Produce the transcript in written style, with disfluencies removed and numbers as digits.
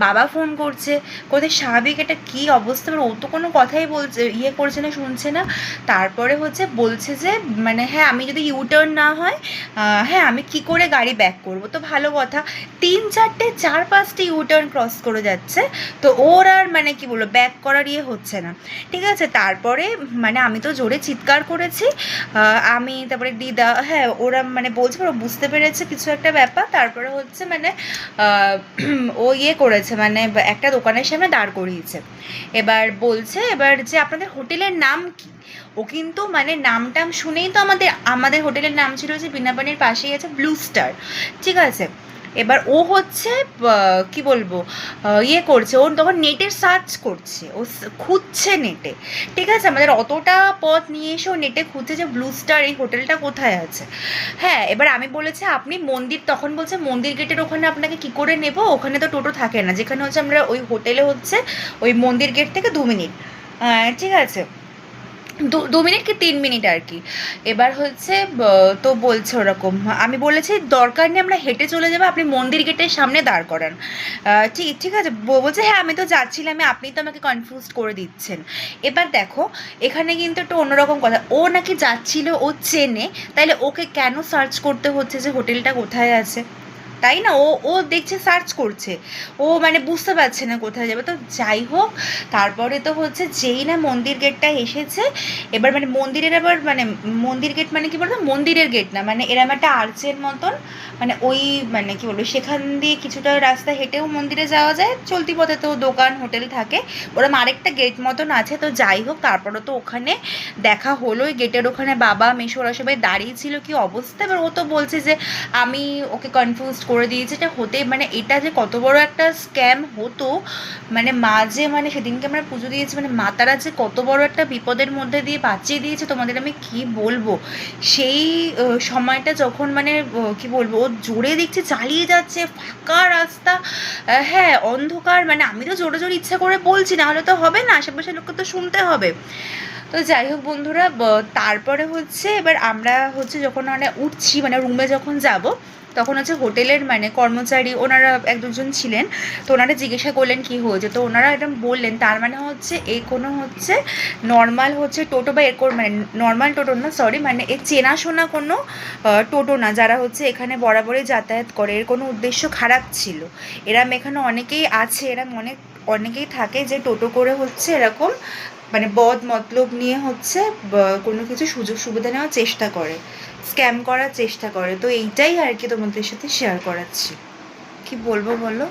বাবা ফোন করছে, কোথায় স্বাভাবিক এটা কী অবস্থা, ও তো কোনো কথাই বলছে করছে না, শুনছে না। তারপরে বলছে যে মানে হ্যাঁ আমি যদি ইউটার্ন না হয় হ্যাঁ আমি কি করে গাড়ি ব্যাক করবো, তো ভালো কথা। 3-4টে 4-5টে ইউটার্ন ক্রস করে যাচ্ছে, তো ওর আর মানে কি বলবো ব্যাক করার হচ্ছে না, ঠিক আছে। তারপরে মানে আমি তো জোরে চিৎকার করেছি, আমি তারপরে দিদা, হ্যাঁ ওরা মানে বলছে ওরা বুঝতে পেরেছে কিছু একটা ব্যাপার। তারপরে মানে ও করেছে মানে একটা দোকানের সামনে দাঁড় করিয়েছে। এবার বলছে এবার যে আপনাদের হোটেলের নাম কি। ও কিন্তু মানে নামটাম শুনেই তো আমাদের হোটেলের নাম ছিল যে বিনাপানির পাশেই আছে ব্লু স্টার, ঠিক আছে। এবার ও কি বলবো করছে, ওর তখন নেটের সার্চ করছে, ও খুঁজছে নেটে, ঠিক আছে। আমাদের অতটা পথ নিয়ে এসে ও নেটে খুঁজছে যে ব্লু স্টার এই হোটেলটা কোথায় আছে। হ্যাঁ এবার আমি বলেছি আপনি তখন বলছে মন্দির গেটের ওখানে আপনাকে কি করে নেব, ওখানে তো টোটো থাকে না, যেখানে আমরা ওই হোটেলে ওই মন্দির গেট থেকে 2 মিনিট, ঠিক আছে, 2 মিনিট কি 3 মিনিট আর কি। এবার তো বলছে ওরকম, আমি বলেছি দরকার নেই আমরা হেঁটে চলে যাবো, আপনি মন্দির গেটের সামনে দাঁড় করান। ঠিক আছে, বলছে হ্যাঁ আমি তো যাচ্ছিলাম, আপনি তো আমাকে কনফিউজ করে দিচ্ছেন। এবার দেখো এখানে কিন্তু একটু অন্যরকম কথা, ও নাকি যাচ্ছিল, ও চেনে, তাইলে ওকে কেন সার্চ করতে হচ্ছে যে হোটেলটা কোথায় আছে, তাই না? ও ও দেখছে সার্চ করছে, ও মানে বুঝতে পারছে না কোথায় যাবে। তো যাই হোক, তারপরে তো যেই না মন্দির গেটটা এসেছে, এবার মানে মন্দিরের আবার মানে মন্দির গেট মানে কি বলতো, মন্দিরের গেট না, মানে এরম একটা আর্চের মতন, মানে ওই মানে কি বলবো সেখান দিয়ে কিছুটা রাস্তা হেঁটেও মন্দিরে যাওয়া যায়, চলতি পথে তো দোকান হোটেল থাকে, ওরম আরেকটা গেট মতন আছে। তো যাই হোক, তারপরে তো ওখানে দেখা হলো, ওই গেটের ওখানে বাবা মেশোরা সবাই দাঁড়িয়ে ছিল, কি অবস্থা। এবার ও তো বলছে যে আমি ওকে কনফিউজ করে দিয়েছি, এটা হতে মানে এটা যে কত বড় একটা স্ক্যাম হতো, মানে মা যে মানে সেদিনকে আমরা পুজো দিয়েছি, মানে মাতারা যে কত বড় একটা বিপদের মধ্যে দিয়ে বাঁচিয়ে দিয়েছে তোমাদের আমি কি বলবো। সেই সময়টা যখন মানে কি বলবো, ও জোরে দেখছি চালিয়ে যাচ্ছে, ফাঁকা রাস্তা, হ্যাঁ অন্ধকার, মানে আমি তো জোরে জোরে ইচ্ছা করে বলছি, না হলে তো হবে না, আশেপাশের লোককে তো শুনতে হবে। তো যাই হোক বন্ধুরা, তারপরে এবার আমরা যখন মানে উঠছি মানে রুমে যখন যাব, তখন হোটেলের মানে কর্মচারী ওনারা 1-2 জন ছিলেন, তো ওনারা জিজ্ঞাসা করলেন কি হয়েছে, তো ওনারা একদম বললেন তার মানে এই কোনো নর্মাল টোটো বা মানে নর্মাল টোটো না, সরি, মানে এর চেনাশোনা কোনো টোটো না, যারা এখানে বরাবরই যাতায়াত করে, এর কোনো উদ্দেশ্য খারাপ ছিল। এরম এখানে অনেকেই আছে, এরম অনেকেই থাকে যে টোটো করে এরকম মানে বদ মতলব নিয়ে কোনো কিছু সুযোগ সুবিধা নেওয়ার চেষ্টা করে, স্ক্যাম করার চেষ্টা করে। তো এইটাই আর কি তোমাদের সাথে শেয়ার করাচ্ছি, কি বলবো বলো।